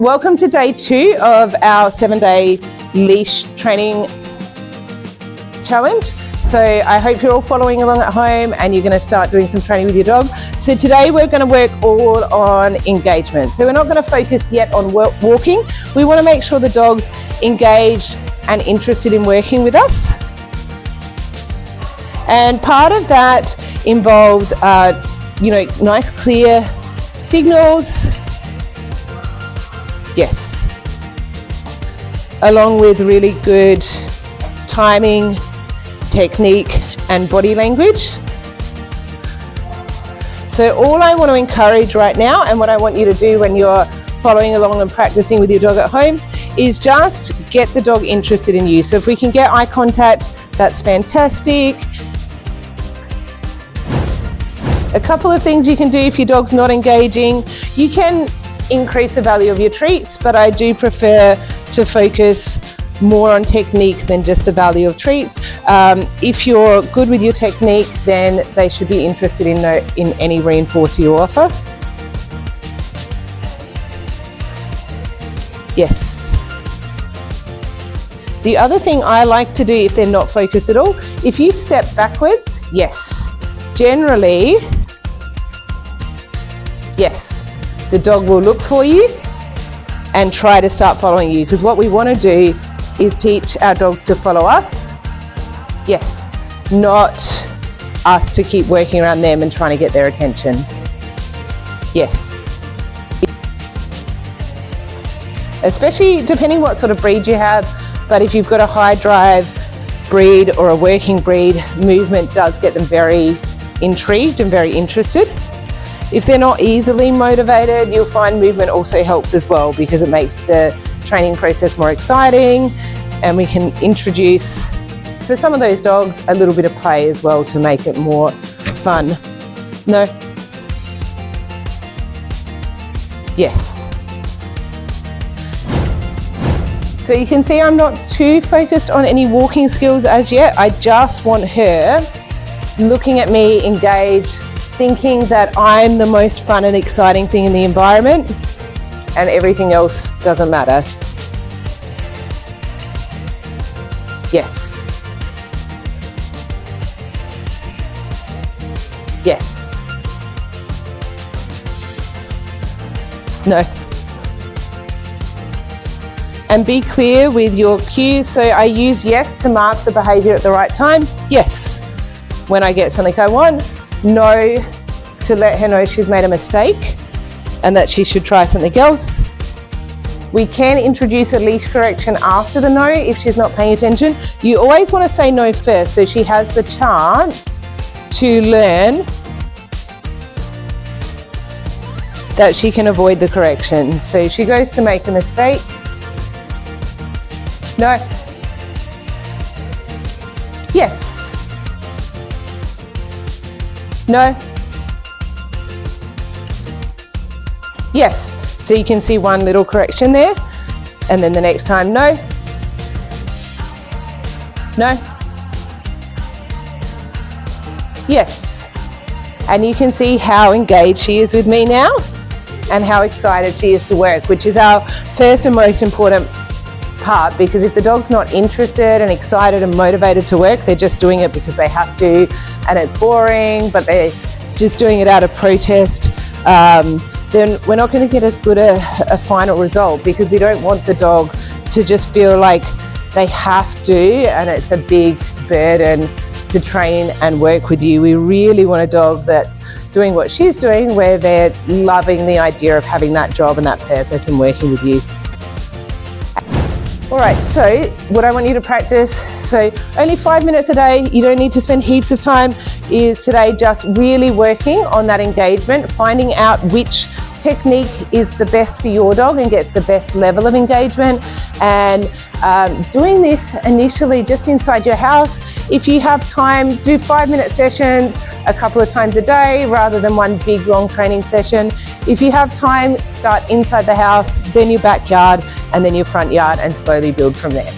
Welcome to day 2 of our 7-day leash training challenge. So I hope you're all following along at home and you're going to start doing some training with your dog. So today we're going to work all on engagement. So we're not going to focus yet on walking. We want to make sure the dog's engaged and interested in working with us. And part of that involves, nice clear signals. Yes. Along with really good timing, technique and body language. So all I want to encourage right now, and what I want you to do when you're following along and practicing with your dog at home, is just get the dog interested in you. So if we can get eye contact, that's fantastic. A couple of things you can do if your dog's not engaging. You can increase the value of your treats, but I do prefer to focus more on technique than just the value of treats. If you're good with your technique, then they should be interested in any reinforcer you offer. Yes. The other thing I like to do if they're not focused at all, if you step backwards, yes. Generally, yes, the dog will look for you and try to start following you, because what we want to do is teach our dogs to follow us. Yes, not us to keep working around them and trying to get their attention. Yes. Especially depending what sort of breed you have, but if you've got a high drive breed or a working breed, movement does get them very intrigued and very interested. If they're not easily motivated, you'll find movement also helps as well, because it makes the training process more exciting, and we can introduce, for some of those dogs, a little bit of play as well to make it more fun. No? Yes. So you can see I'm not too focused on any walking skills as yet. I just want her looking at me, engaged, thinking that I'm the most fun and exciting thing in the environment, and everything else doesn't matter. Yes. Yes. No. And be clear with your cues. So I use yes to mark the behavior at the right time. Yes, when I get something I want. No, to let her know she's made a mistake and that she should try something else. We can introduce a leash correction after the no if she's not paying attention. You always want to say no first, so she has the chance to learn that she can avoid the correction. So if she goes to make a mistake, no. Yes. No. Yes. So you can see one little correction there, and then the next time, no. No. Yes. And you can see how engaged she is with me now and how excited she is to work, which is our first and most important part, because if the dog's not interested and excited and motivated to work, they're just doing it because they have to, and it's boring, but they're just doing it out of protest, then we're not going to get as good a final result, because we don't want the dog to just feel like they have to and it's a big burden to train and work with you. We really want a dog that's doing what she's doing, where they're loving the idea of having that job and that purpose and working with you. All right, so what I want you to practice, so only 5 minutes a day, you don't need to spend heaps of time, is today just really working on that engagement, finding out which technique is the best for your dog and gets the best level of engagement, and doing this initially just inside your house. If you have time, do 5-minute sessions a couple of times a day rather than one big long training session. If you have time, start inside the house, then your backyard, and then your front yard, and slowly build from there.